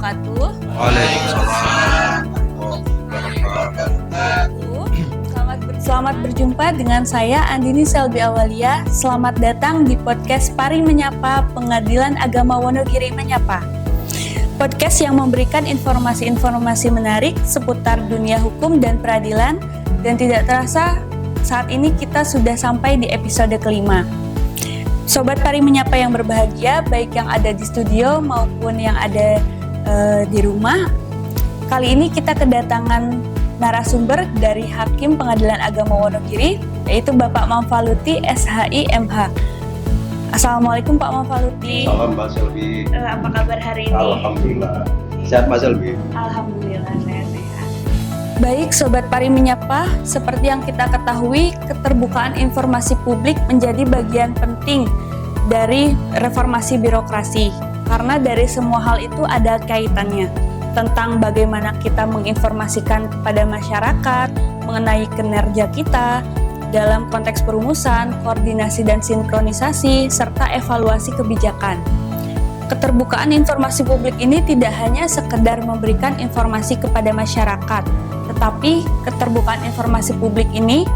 wabarakatuh. Waalaikumsalam. Selamat berjumpa dengan saya Andini Selby Awalia. Selamat datang di podcast Pari Menyapa, Pengadilan Agama Wonogiri Menyapa. Podcast yang memberikan informasi-informasi menarik seputar dunia hukum dan peradilan. Dan tidak terasa saat ini kita sudah sampai di episode kelima. Sobat Pari Menyapa yang berbahagia, baik yang ada di studio maupun yang ada di rumah. Kali ini kita kedatangan narasumber dari Hakim Pengadilan Agama Wonogiri, yaitu Bapak Mamfaluti SHI MH. Assalamualaikum Pak Mamfaluti. Salam Mbak Selby. Apa kabar hari ini? Alhamdulillah. Sehat Mbak Selby? Alhamdulillah saya sehat. Baik Sobat Pari Menyapa, seperti yang kita ketahui, keterbukaan informasi publik menjadi bagian penting dari reformasi birokrasi. Karena dari semua hal itu ada kaitannya tentang bagaimana kita menginformasikan kepada masyarakat mengenai kinerja kita dalam konteks perumusan, koordinasi dan sinkronisasi, serta evaluasi kebijakan. Keterbukaan informasi publik ini tidak hanya sekedar memberikan informasi kepada masyarakat, tetapi keterbukaan informasi publik ini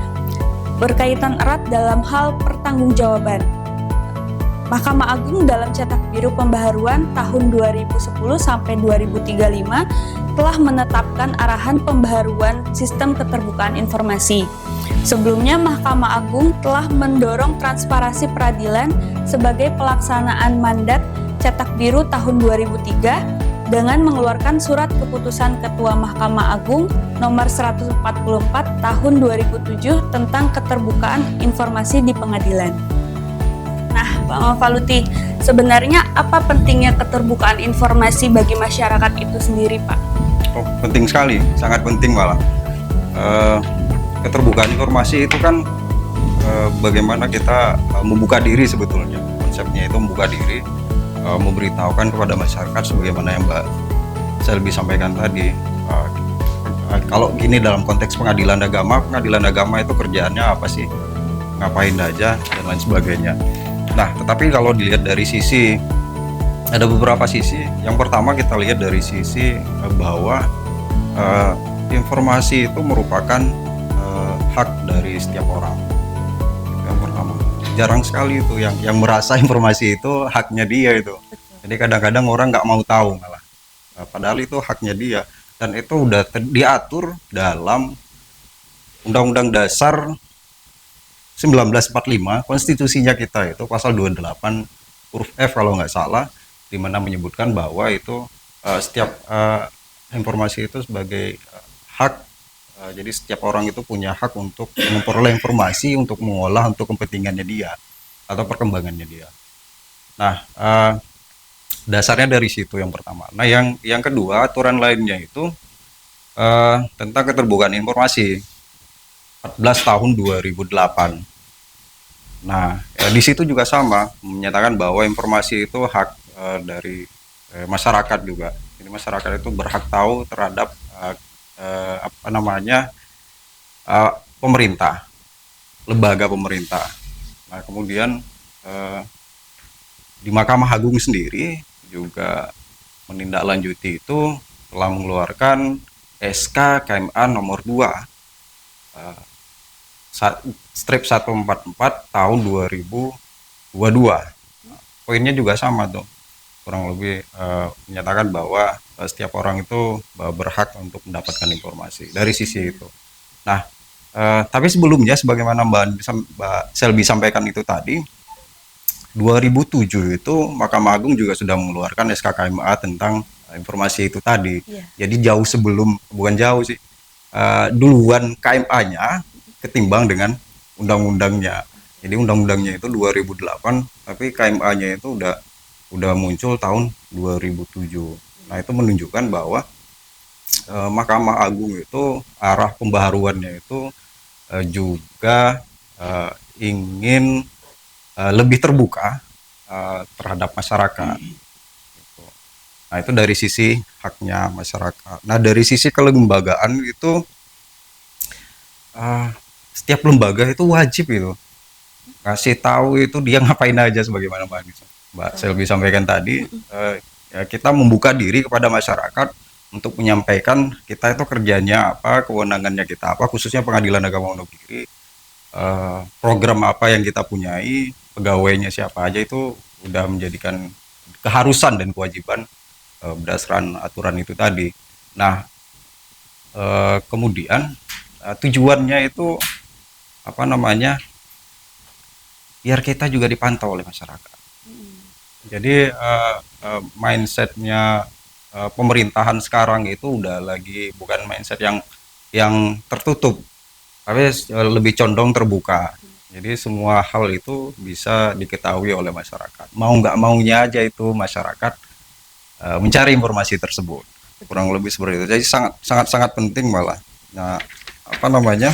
berkaitan erat dalam hal pertanggungjawaban. Mahkamah Agung dalam Cetak Biru Pembaharuan tahun 2010 sampai 2035 telah menetapkan arahan pembaharuan sistem keterbukaan informasi. Sebelumnya Mahkamah Agung telah mendorong transparansi peradilan sebagai pelaksanaan mandat Cetak Biru tahun 2003 dengan mengeluarkan surat keputusan Ketua Mahkamah Agung nomor 144 tahun 2007 tentang keterbukaan informasi di pengadilan. Nah, Pak Mamfaluti, sebenarnya apa pentingnya keterbukaan informasi bagi masyarakat itu sendiri, Pak? Oh, penting sekali, sangat penting malah. Keterbukaan informasi itu kan bagaimana kita membuka diri sebetulnya. Konsepnya itu membuka diri, memberitahukan kepada masyarakat sebagaimana yang Mbak Selby sampaikan tadi. Kalau gini dalam konteks pengadilan agama itu kerjaannya apa sih? Ngapain aja dan lain sebagainya. Nah, tetapi kalau dilihat dari sisi, ada beberapa sisi. Yang pertama kita lihat dari sisi bahwa informasi itu merupakan hak dari setiap orang. Yang pertama, jarang sekali itu yang merasa informasi itu haknya dia itu. Jadi kadang-kadang orang nggak mau tahu malah. Padahal itu haknya dia dan itu udah diatur dalam Undang-Undang Dasar 1945, konstitusinya kita itu pasal 28 huruf F kalau nggak salah, di mana menyebutkan bahwa itu setiap informasi itu sebagai hak. Jadi setiap orang itu punya hak untuk memperoleh informasi, untuk mengolah untuk kepentingannya dia atau perkembangannya dia. Nah, dasarnya dari situ yang pertama. Nah, yang kedua, aturan lainnya itu tentang keterbukaan informasi 14 tahun 2008. Nah, di situ juga sama menyatakan bahwa informasi itu hak dari masyarakat juga. Jadi masyarakat itu berhak tahu terhadap pemerintah, lembaga pemerintah. Nah, kemudian di Mahkamah Agung sendiri juga menindaklanjuti itu telah mengeluarkan SK KMA nomor 2 strip 144 tahun 2022. Poinnya juga sama tuh, kurang lebih menyatakan bahwa setiap orang itu berhak untuk mendapatkan informasi dari sisi itu. Nah, tapi sebelumnya sebagaimana Mbak Selby sampaikan itu tadi, 2007 itu Mahkamah Agung juga sudah mengeluarkan SK KMA tentang informasi itu tadi. Jadi jauh sebelum, bukan jauh sih, duluan KMA-nya ketimbang dengan undang-undangnya. Jadi undang-undangnya itu 2008, tapi KMA-nya itu udah muncul tahun 2007. Nah, itu menunjukkan bahwa Mahkamah Agung itu arah pembaharuannya itu juga ingin lebih terbuka terhadap masyarakat. Nah, itu dari sisi haknya masyarakat. Nah, dari sisi kelembagaan itu setiap lembaga itu wajib itu kasih tahu itu dia ngapain aja, sebagaimana Mbak Selby sampaikan tadi. ya kita membuka diri kepada masyarakat untuk menyampaikan kita itu kerjanya apa, kewenangannya kita apa, khususnya Pengadilan Agama Wonogiri, program apa yang kita punyai, pegawainya siapa aja, itu udah menjadikan keharusan dan kewajiban berdasarkan aturan itu tadi. Nah, kemudian tujuannya itu apa namanya, biar kita juga dipantau oleh masyarakat. Jadi mindsetnya pemerintahan sekarang itu udah lagi bukan mindset yang tertutup, tapi lebih condong terbuka. Jadi semua hal itu bisa diketahui oleh masyarakat. Mau nggak maunya aja itu masyarakat mencari informasi tersebut. Kurang lebih seperti itu. Jadi sangat sangat sangat penting malah. Nah, apa namanya,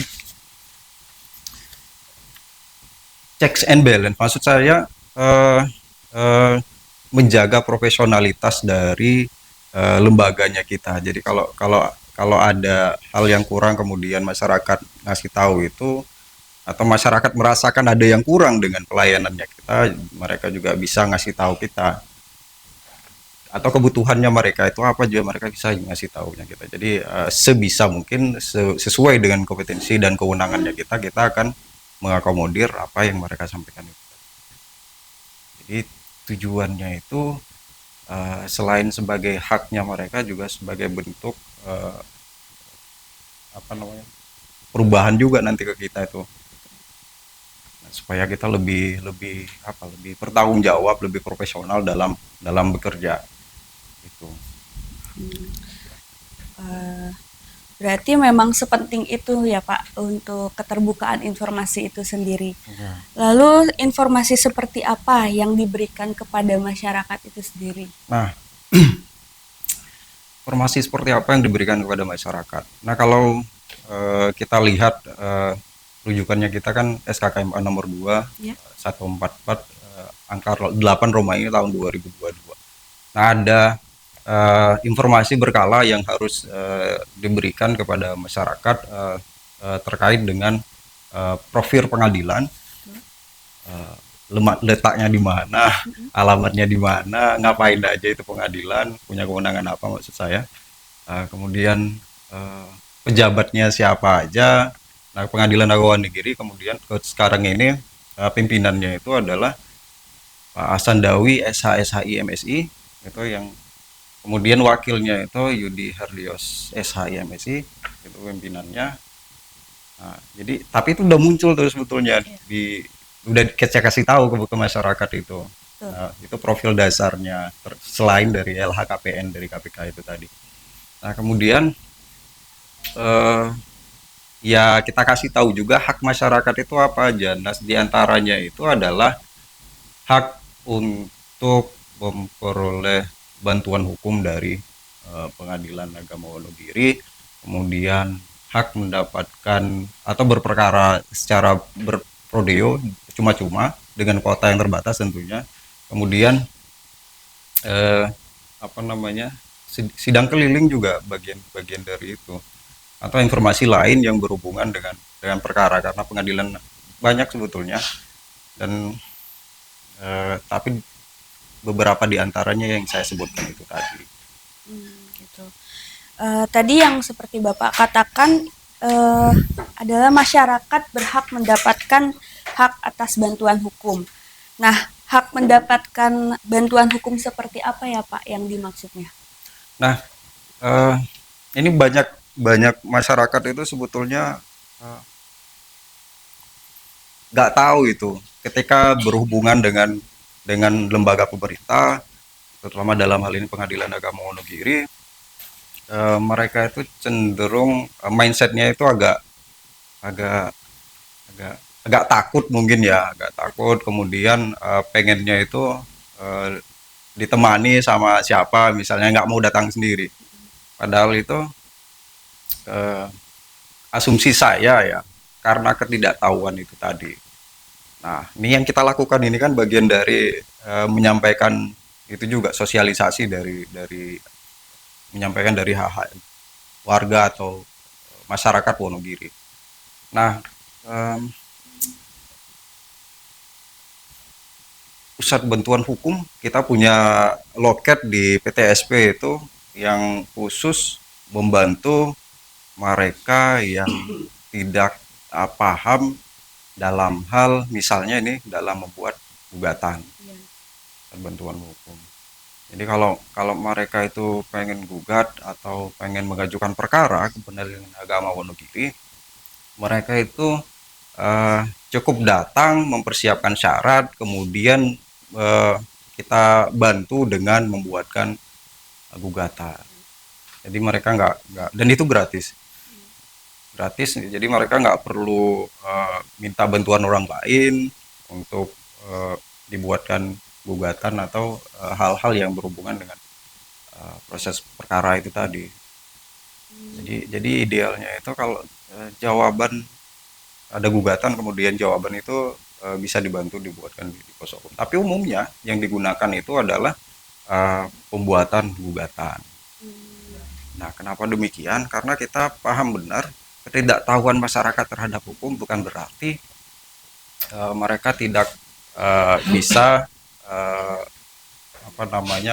checks and balance. Maksud saya eh, eh, menjaga profesionalitas dari lembaganya kita. Jadi kalau kalau kalau ada hal yang kurang kemudian masyarakat ngasih tahu itu, atau masyarakat merasakan ada yang kurang dengan pelayanannya kita, mereka juga bisa ngasih tahu kita, atau kebutuhannya mereka itu apa juga mereka bisa ngasih tahunya kita. Jadi sebisa mungkin sesuai dengan kompetensi dan kewenangannya kita akan mengakomodir apa yang mereka sampaikan itu. Jadi tujuannya itu selain sebagai haknya mereka juga sebagai bentuk apa namanya, perubahan juga nanti ke kita itu. Nah, supaya kita lebih lebih apa, lebih bertanggung jawab, lebih profesional dalam dalam bekerja itu. Eh, Berarti memang sepenting itu ya Pak untuk keterbukaan informasi itu sendiri. Ya. Lalu informasi seperti apa yang diberikan kepada masyarakat itu sendiri? Nah, informasi seperti apa yang diberikan kepada masyarakat. Nah, kalau kita lihat rujukannya kita kan SKKMA nomor 2 Ya. 144 angka 8 Romawi tahun 2022. Nah, ada informasi berkala yang harus diberikan kepada masyarakat terkait dengan profil pengadilan, letaknya di mana, alamatnya di mana, ngapain aja itu pengadilan, punya kewenangan apa maksud saya. Kemudian pejabatnya siapa aja. Nah, Pengadilan Agama Negeri kemudian sekarang ini pimpinannya itu adalah Pak Hasan Dawi SH MSI, itu yang, kemudian wakilnya itu Yudi Hardios SH MSI, itu pimpinannya. Nah, jadi tapi itu udah muncul tuh sebetulnya di, udah kita kasih tahu ke masyarakat itu. Nah, itu profil dasarnya selain dari LHKPN dari KPK itu tadi. Nah, kemudian eh, ya kita kasih tahu juga hak masyarakat itu apa aja. Nah, diantaranya itu adalah hak untuk memperoleh bantuan hukum dari Pengadilan Agama Wonogiri, kemudian hak mendapatkan atau berperkara secara berprodeo cuma-cuma dengan kuota yang terbatas tentunya. Kemudian eh, apa namanya, sidang keliling juga bagian dari itu, atau informasi lain yang berhubungan dengan perkara, karena pengadilan banyak sebetulnya, dan tapi beberapa di antaranya yang saya sebutkan itu tadi. Gitu. Tadi yang seperti Bapak katakan adalah masyarakat berhak mendapatkan hak atas bantuan hukum. Nah, hak mendapatkan bantuan hukum seperti apa ya Pak yang dimaksudnya? Nah, eh, ini banyak banyak masyarakat itu sebetulnya eh, nggak tahu itu ketika berhubungan dengan lembaga pemerintah, terutama dalam hal ini Pengadilan Agama Wonogiri, mereka itu cenderung mindsetnya itu agak agak agak agak takut mungkin ya, agak takut. Kemudian pengennya itu eh, ditemani sama siapa, misalnya nggak mau datang sendiri. Padahal itu eh, asumsi saya ya, karena ketidaktahuan itu tadi. Nah, ini yang kita lakukan ini kan bagian dari menyampaikan itu juga, sosialisasi dari menyampaikan dari hak-hak warga atau masyarakat Wonogiri. Nah, em, pusat bantuan hukum, kita punya loket di PTSP itu yang khusus membantu mereka yang tidak paham dalam hal misalnya ini dalam membuat gugatan dan bantuan hukum. Jadi kalau kalau mereka itu pengen gugat atau pengen mengajukan perkara ke Pengadilan Agama Wonogiri, mereka itu eh, cukup datang mempersiapkan syarat, kemudian eh, kita bantu dengan membuatkan gugatan. Jadi mereka nggak dan itu gratis. Jadi mereka nggak perlu minta bantuan orang lain untuk dibuatkan gugatan atau hal-hal yang berhubungan dengan proses perkara itu tadi. Jadi idealnya itu kalau jawaban ada gugatan kemudian jawaban itu bisa dibantu dibuatkan di pos hukum. Tapi umumnya yang digunakan itu adalah pembuatan gugatan. Nah, kenapa demikian? Karena kita paham benar ketidaktahuan masyarakat terhadap hukum bukan berarti mereka tidak bisa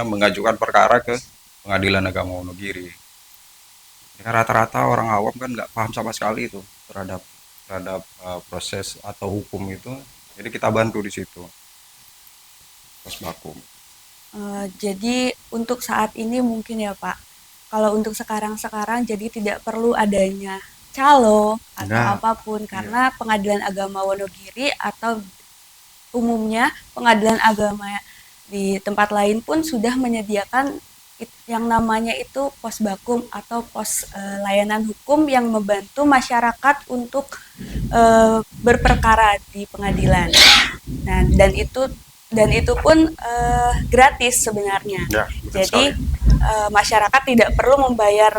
mengajukan perkara ke Pengadilan Agama Wonogiri. Karena rata-rata orang awam kan nggak paham sama sekali itu terhadap proses atau hukum itu. Jadi kita bantu di situ. Pos Bakum. Jadi untuk saat ini mungkin ya Pak, kalau untuk sekarang jadi tidak perlu adanya calo atau Nah, apapun karena Pengadilan Agama Wonogiri atau umumnya pengadilan agama di tempat lain pun sudah menyediakan yang namanya itu pos bakum atau pos layanan hukum yang membantu masyarakat untuk berperkara di pengadilan. Nah, dan itu pun gratis sebenarnya. ya, Jadi masyarakat tidak perlu membayar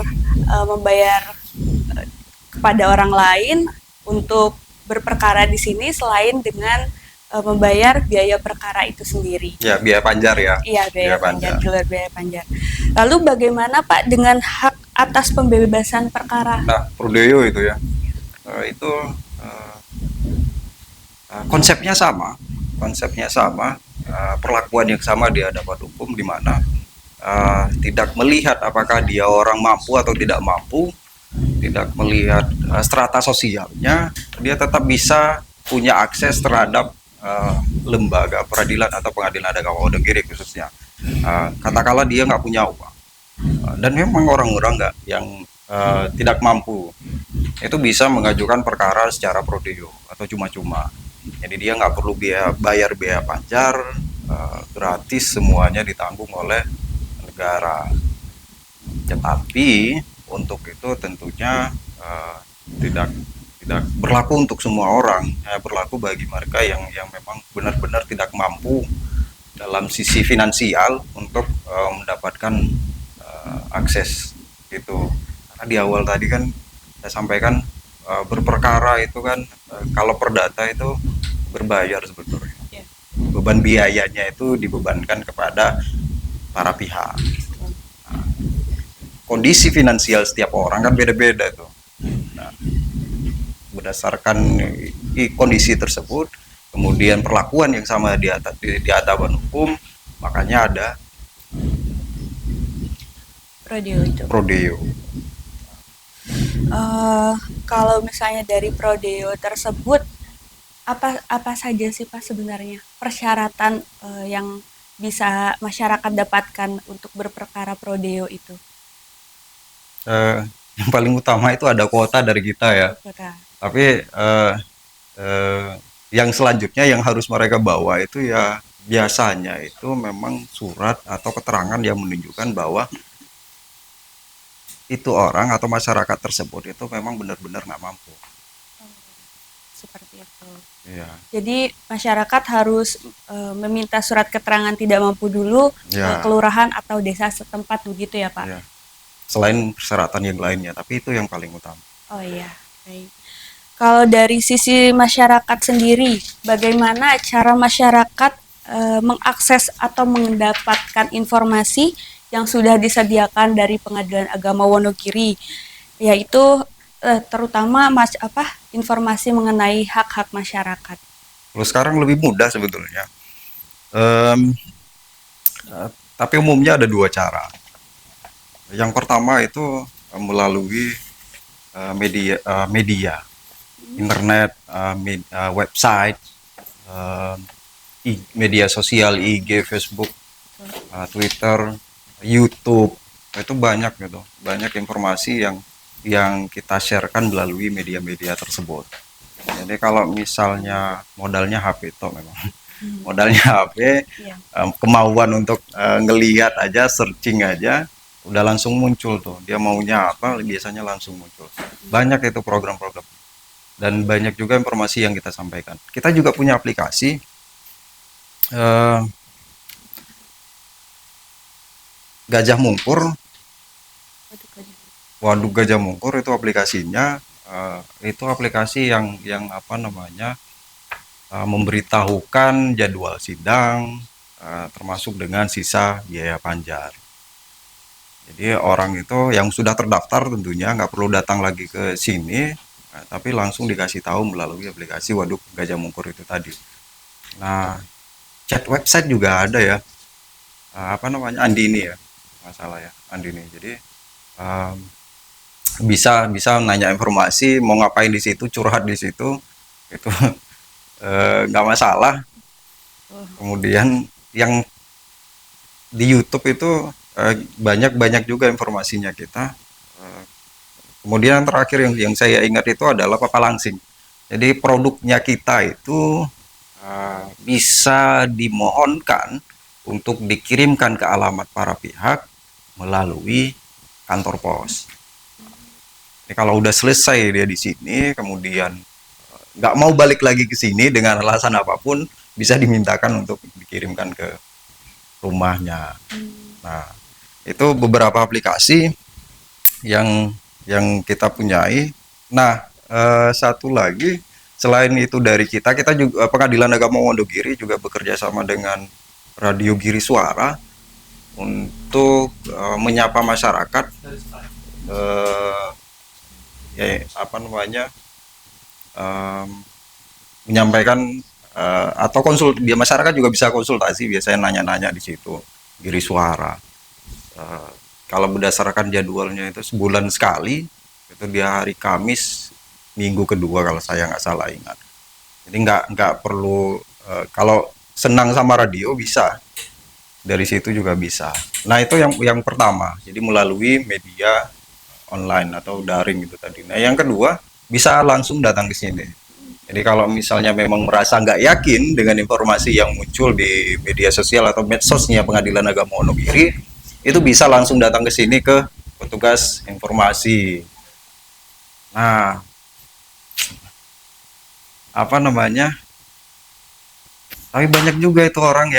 kepada orang lain untuk berperkara di sini selain dengan membayar biaya perkara itu sendiri. Ya, biaya panjar ya. Iya, biaya panjar, di luar biaya panjar. Lalu bagaimana Pak dengan hak atas pembebasan perkara? Nah, prodeo itu ya. Itu konsepnya sama. Perlakuan yang sama di hadapan hukum di mana tidak melihat apakah dia orang mampu atau tidak mampu, tidak melihat strata sosialnya, dia tetap bisa punya akses terhadap lembaga peradilan atau Pengadilan Agama Wonogiri khususnya. Katakanlah dia nggak punya uang dan memang orang-orang nggak yang tidak mampu itu bisa mengajukan perkara secara prodeo atau cuma-cuma. Jadi dia nggak perlu bayar biaya panjar, gratis, semuanya ditanggung oleh negara. Tetapi untuk itu tentunya tidak berlaku untuk semua orang, berlaku bagi mereka yang memang benar-benar tidak mampu dalam sisi finansial untuk mendapatkan akses itu. Karena di awal tadi kan saya sampaikan berperkara itu kan kalau perdata itu berbayar sebetulnya. Beban biayanya itu dibebankan kepada para pihak. Nah, kondisi finansial setiap orang kan beda-beda tuh. Nah, berdasarkan kondisi tersebut, kemudian perlakuan yang sama di hadapan hukum, makanya ada prodeo. Kalau misalnya dari prodeo tersebut, apa saja sih Pak sebenarnya persyaratan yang bisa masyarakat dapatkan untuk berperkara prodeo itu? Yang paling utama itu ada kuota dari kita ya. Tapi yang selanjutnya yang harus mereka bawa itu ya biasanya itu memang surat atau keterangan yang menunjukkan bahwa itu orang atau masyarakat tersebut itu memang benar-benar nggak mampu. Seperti itu. Ya. Jadi masyarakat harus meminta surat keterangan tidak mampu dulu ke kelurahan atau desa setempat begitu ya Pak? Ya. Selain persyaratan yang lainnya, tapi itu yang paling utama. Oh iya, baik. Kalau dari sisi masyarakat sendiri, bagaimana cara masyarakat mengakses atau mendapatkan informasi yang sudah disediakan dari Pengadilan Agama Wonogiri, yaitu terutama informasi mengenai hak-hak masyarakat? Kalau sekarang lebih mudah sebetulnya. Em, tapi umumnya ada dua cara. Yang pertama itu melalui media, internet, website, eh, media sosial, IG, Facebook, Twitter, YouTube. Itu banyak gitu, banyak informasi yang kita sharekan melalui media-media tersebut. Jadi kalau misalnya modalnya HP itu memang modalnya HP, Iya. kemauan untuk ngelihat aja, searching aja, udah langsung muncul tuh. Dia maunya apa, biasanya langsung muncul. Banyak itu program-program dan banyak juga informasi yang kita sampaikan. Kita juga punya aplikasi eh, Gajah Mungkur. Waduk Gajah Mungkur itu aplikasinya, itu aplikasi yang apa namanya, memberitahukan jadwal sidang, termasuk dengan sisa biaya panjar. Jadi orang itu yang sudah terdaftar tentunya nggak perlu datang lagi ke sini, tapi langsung dikasih tahu melalui aplikasi Waduk Gajah Mungkur itu tadi. Nah, chat website juga ada ya, apa namanya, Andini ya, masalah ya, Andini. Jadi em, bisa bisa nanya informasi, mau ngapain di situ, curhat di situ, itu nggak masalah. Kemudian yang di YouTube itu banyak juga informasinya kita. Eh, Kemudian yang terakhir yang saya ingat itu adalah Papalangsing. Jadi produknya kita itu bisa dimohonkan untuk dikirimkan ke alamat para pihak melalui kantor pos. Ini kalau udah selesai dia di sini, kemudian nggak mau balik lagi ke sini dengan alasan apapun, bisa dimintakan untuk dikirimkan ke rumahnya. Nah, itu beberapa aplikasi yang kita punyai. Nah, satu lagi selain itu dari kita juga Pengadilan Agama Wonogiri juga bekerja sama dengan Radio Giri Suara untuk menyapa masyarakat, eh, ya apa namanya, em, menyampaikan atau dia masyarakat juga bisa konsultasi, biasanya nanya-nanya di situ Giri Suara. Eh, Kalau berdasarkan jadwalnya itu sebulan sekali, itu di hari Kamis minggu kedua kalau saya nggak salah ingat. Jadi nggak perlu, kalau senang sama radio bisa dari situ juga bisa. Nah itu yang pertama, jadi melalui media online atau daring itu tadi. Nah yang kedua bisa langsung datang ke sini. Jadi kalau misalnya memang merasa nggak yakin dengan informasi yang muncul di media sosial atau medsosnya Pengadilan Agama Wonogiri, itu bisa langsung datang ke sini ke petugas informasi. Nah, apa namanya? Tapi banyak juga itu orang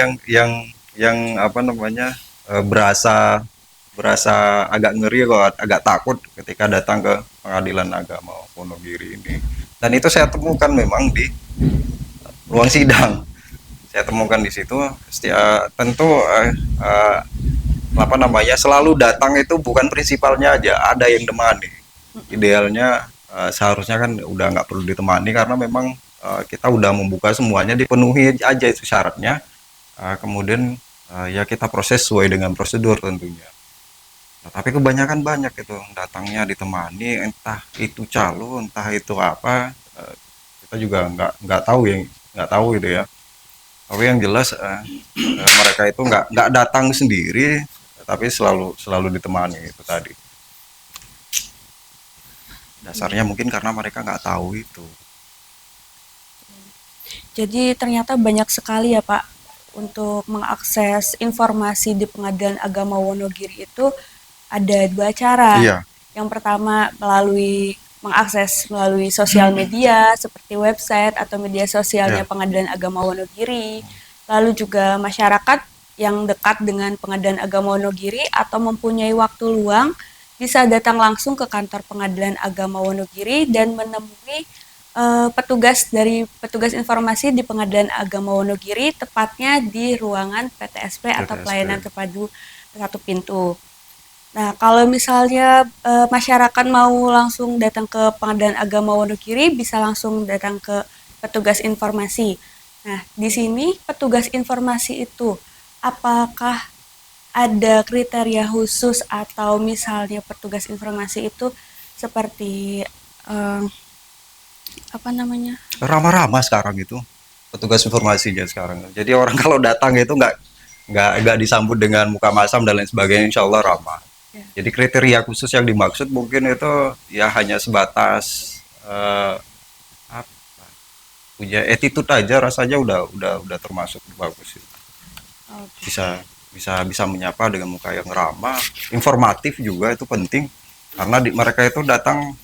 yang apa namanya, berasa berasa agak ngeri kok, agak takut ketika datang ke Pengadilan Agama Wonogiri ini. Dan itu saya temukan memang di ruang sidang. Saya temukan di situ. Tentu apa namanya, selalu datang itu bukan prinsipalnya aja, ada yang temani. Idealnya seharusnya kan udah nggak perlu ditemani karena memang kita udah membuka semuanya, dipenuhi aja itu syaratnya. Kemudian ya kita proses sesuai dengan prosedur tentunya. Nah, tapi kebanyakan banyak itu datangnya ditemani, entah itu calo, entah itu apa, kita juga nggak tahu, yang nggak tahu itu ya. Tapi yang jelas mereka itu nggak datang sendiri, tapi selalu selalu ditemani itu tadi. Dasarnya mungkin karena mereka nggak tahu itu. Jadi ternyata banyak sekali ya Pak untuk mengakses informasi di Pengadilan Agama Wonogiri itu ada dua cara. Iya, Yang pertama mengakses melalui sosial media seperti website atau media sosialnya iya, Pengadilan Agama Wonogiri. Lalu juga masyarakat yang dekat dengan Pengadilan Agama Wonogiri atau mempunyai waktu luang bisa datang langsung ke kantor Pengadilan Agama Wonogiri dan menemui petugas informasi di Pengadilan Agama Wonogiri, tepatnya di ruangan PTSP atau PTSP. pelayanan terpadu satu pintu. Nah, kalau misalnya masyarakat mau langsung datang ke Pengadilan Agama Wonogiri, bisa langsung datang ke petugas informasi. Nah, di sini petugas informasi itu apakah ada kriteria khusus atau misalnya petugas informasi itu seperti eh, apa namanya? Ramah-ramah sekarang itu petugas informasinya sekarang. Jadi orang kalau datang itu nggak disambut dengan muka masam dan lain sebagainya, insya Allah ramah. Ya. Jadi kriteria khusus yang dimaksud mungkin itu ya hanya sebatas apa, punya attitude aja, rasanya udah termasuk bagus itu. Oke. Bisa bisa menyapa dengan muka yang ramah, informatif juga itu penting karena mereka itu datang,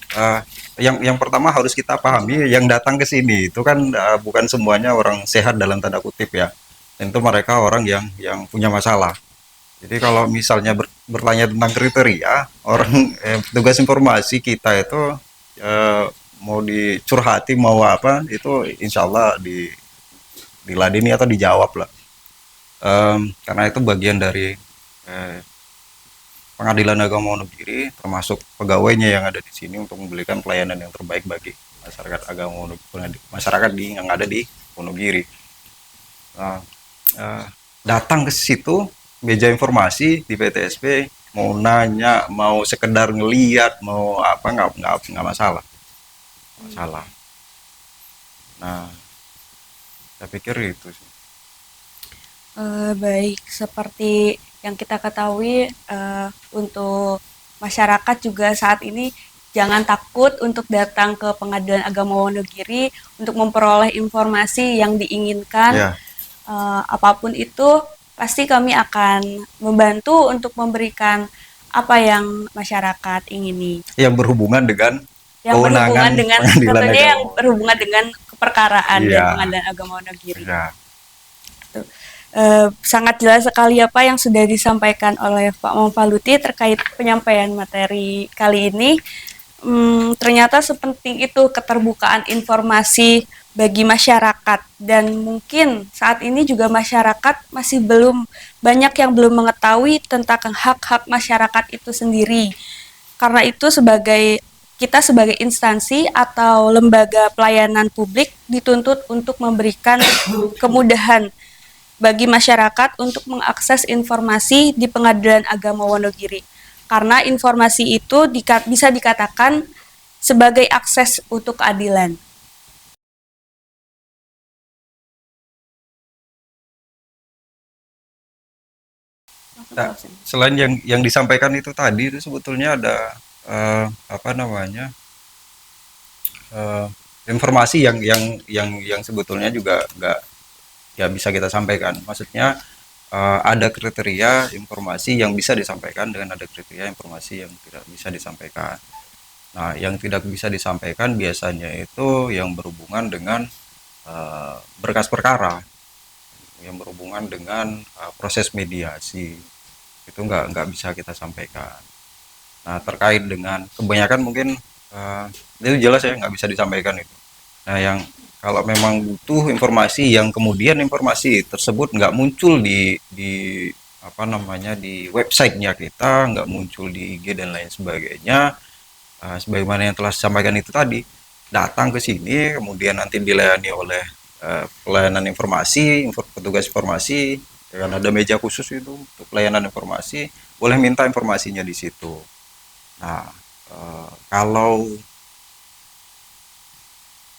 yang pertama harus kita pahami yang datang ke sini itu kan bukan semuanya orang sehat dalam tanda kutip ya. Tentu mereka orang yang punya masalah. Jadi kalau misalnya bertanya tentang kriteria orang, petugas informasi kita itu mau dicurhati mau apa itu insya Allah diladeni atau dijawab lah. Karena itu bagian dari eh, Pengadilan Agama Wonogiri, termasuk pegawainya yang ada di sini untuk memberikan pelayanan yang terbaik bagi masyarakat masyarakat yang ada di Wonogiri. Nah, eh, datang ke situ meja informasi di PTSP mau nanya mau sekedar ngeliat mau apa nggak masalah masalah. Nah, saya pikir itu sih. Baik, seperti yang kita ketahui, untuk masyarakat juga saat ini jangan takut untuk datang ke Pengadilan Agama Wonogiri untuk memperoleh informasi yang diinginkan. Ya, Apapun itu, pasti kami akan membantu untuk memberikan apa yang masyarakat ingini. yang berhubungan dengan Yang berhubungan kewenangan dengan Pengadilan tentunya yang Agama. berhubungan dengan keperkaraan dan Iya, Pengadilan Agama Wonogiri. ya. Tuh. Sangat jelas sekali apa yang sudah disampaikan oleh Pak Mauvaluti terkait penyampaian materi kali ini. Ternyata sepenting itu keterbukaan informasi bagi masyarakat dan mungkin saat ini juga masyarakat masih belum banyak yang belum mengetahui tentang hak-hak masyarakat itu sendiri. Karena itu kita sebagai instansi atau lembaga pelayanan publik dituntut untuk memberikan kemudahan bagi masyarakat untuk mengakses informasi di Pengadilan Agama Wonogiri. Karena informasi itu bisa dikatakan sebagai akses untuk keadilan. Nah, selain yang disampaikan itu tadi itu sebetulnya ada apa namanya eh, informasi yang sebetulnya juga nggak ya bisa kita sampaikan. Maksudnya ada kriteria informasi yang bisa disampaikan dengan ada kriteria informasi yang tidak bisa disampaikan. Nah, yang tidak bisa disampaikan biasanya itu yang berhubungan dengan berkas perkara, yang berhubungan dengan proses mediasi itu nggak bisa kita sampaikan. Nah, terkait dengan kebanyakan mungkin uh, itu jelas ya nggak bisa disampaikan itu. Nah, yang kalau memang butuh informasi yang kemudian informasi tersebut nggak muncul di apa namanya di websitenya kita, nggak muncul di IG dan lain sebagainya, sebagaimana yang telah disampaikan itu tadi, datang ke sini kemudian nanti dilayani oleh pelayanan informasi, petugas informasi, dengan ada meja khusus itu untuk pelayanan informasi, boleh minta informasinya di situ. Nah, kalau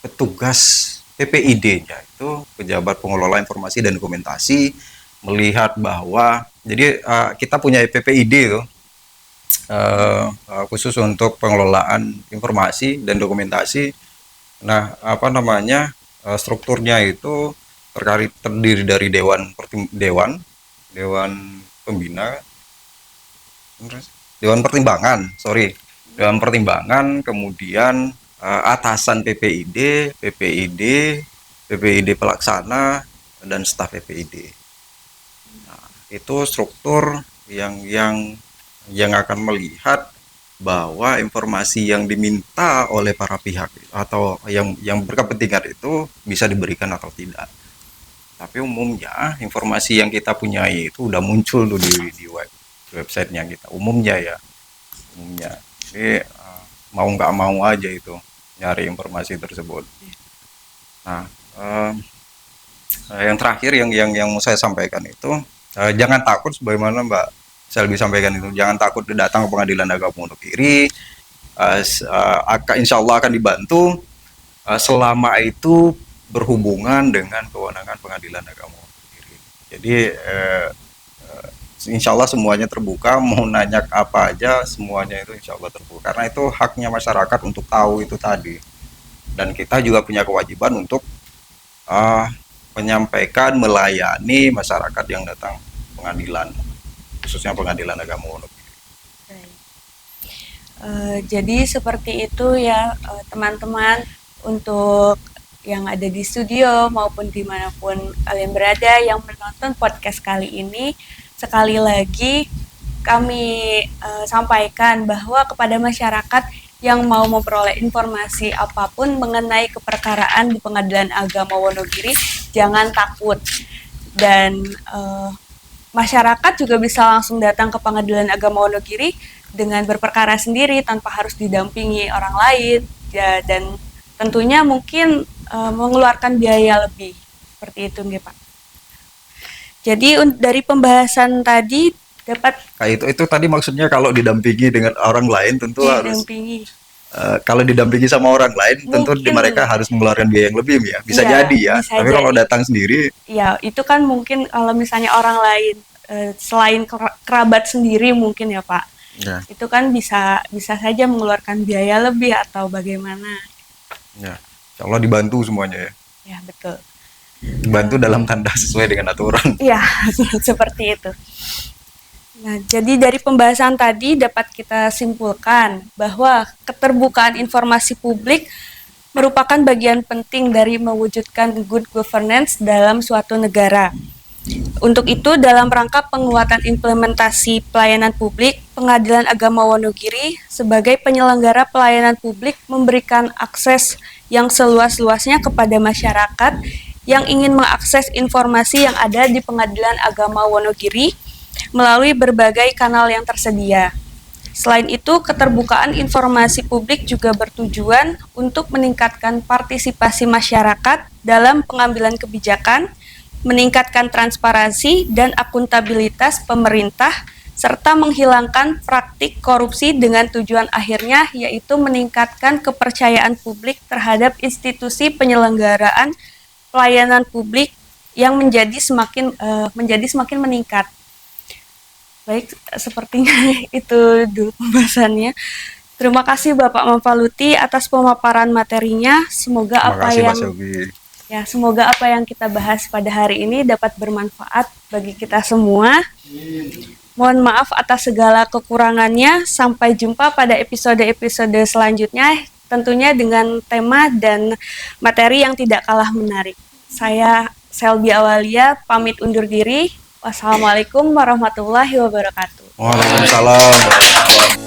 petugas PPID-nya itu pejabat pengelola informasi dan dokumentasi melihat bahwa jadi kita punya PPID itu khusus untuk pengelolaan informasi dan dokumentasi. Nah, apa namanya strukturnya itu terdiri dari dewan pembina, dewan pertimbangan, sorry, dewan pertimbangan, kemudian atasan PPID, PPID, PPID pelaksana dan staf PPID. Nah, itu struktur yang akan melihat bahwa informasi yang diminta oleh para pihak atau yang berkepentingan itu bisa diberikan atau tidak. Tapi umumnya informasi yang kita punyai itu udah muncul tuh di websitenya kita. Umumnya ya, umumnya. Jadi mau nggak mau aja itu nyari informasi tersebut. Nah, Yang terakhir yang mau saya sampaikan itu jangan takut sebagaimana Mbak Selby sampaikan itu, jangan takut datang ke Pengadilan Agama Wonogiri. Insya Allah akan dibantu selama itu berhubungan dengan kewenangan Pengadilan Agama Wonogiri. Jadi insya Allah semuanya terbuka, mau nanya apa aja semuanya itu insya Allah terbuka, karena itu haknya masyarakat untuk tahu itu tadi. Dan kita juga punya kewajiban untuk menyampaikan, melayani masyarakat yang datang pengadilan, khususnya Pengadilan Agama Wonogiri. Jadi seperti itu ya teman-teman, untuk yang ada di studio maupun dimanapun kalian berada yang menonton podcast kali ini, sekali lagi kami sampaikan bahwa kepada masyarakat yang mau memperoleh informasi apapun mengenai keperkaraan di Pengadilan Agama Wonogiri, jangan takut. Dan masyarakat juga bisa langsung datang ke Pengadilan Agama Wonogiri dengan berperkara sendiri tanpa harus didampingi orang lain ya, dan tentunya mungkin mengeluarkan biaya lebih, seperti itu nggih Pak. Jadi dari pembahasan tadi dapat Kayak itu tadi maksudnya kalau didampingi dengan orang lain tentu harus didampingi. kalau didampingi sama orang lain tentu Mungkin mereka harus mengeluarkan biaya yang lebih ya, bisa Iya, jadi ya. bisa Tapi kalau jadi. datang sendiri Ya, itu kan mungkin kalau misalnya orang lain selain kerabat sendiri mungkin ya Pak. ya, Itu kan bisa saja mengeluarkan biaya lebih atau bagaimana. ya. Insya Allah dibantu semuanya ya. Ya, betul. Dibantu dalam tanda sesuai dengan aturan. Iya, seperti itu. Nah, jadi dari pembahasan tadi dapat kita simpulkan bahwa keterbukaan informasi publik merupakan bagian penting dari mewujudkan good governance dalam suatu negara. Untuk itu, dalam rangka penguatan implementasi pelayanan publik, Pengadilan Agama Wonogiri sebagai penyelenggara pelayanan publik memberikan akses yang seluas-luasnya kepada masyarakat yang ingin mengakses informasi yang ada di Pengadilan Agama Wonogiri melalui berbagai kanal yang tersedia. Selain itu, keterbukaan informasi publik juga bertujuan untuk meningkatkan partisipasi masyarakat dalam pengambilan kebijakan, meningkatkan transparansi dan akuntabilitas pemerintah, serta menghilangkan praktik korupsi dengan tujuan akhirnya yaitu meningkatkan kepercayaan publik terhadap institusi penyelenggaraan pelayanan publik yang menjadi semakin meningkat. Baik, sepertinya itu dulu pembahasannya. Terima kasih Bapak Mampaluti atas pemaparan materinya. Semoga apa yang kita bahas pada hari ini dapat bermanfaat bagi kita semua. Mohon maaf atas segala kekurangannya. Sampai jumpa pada episode-episode selanjutnya, tentunya dengan tema dan materi yang tidak kalah menarik. Saya Selby Awalia pamit undur diri. Wassalamualaikum warahmatullahi wabarakatuh. Waalaikumsalam.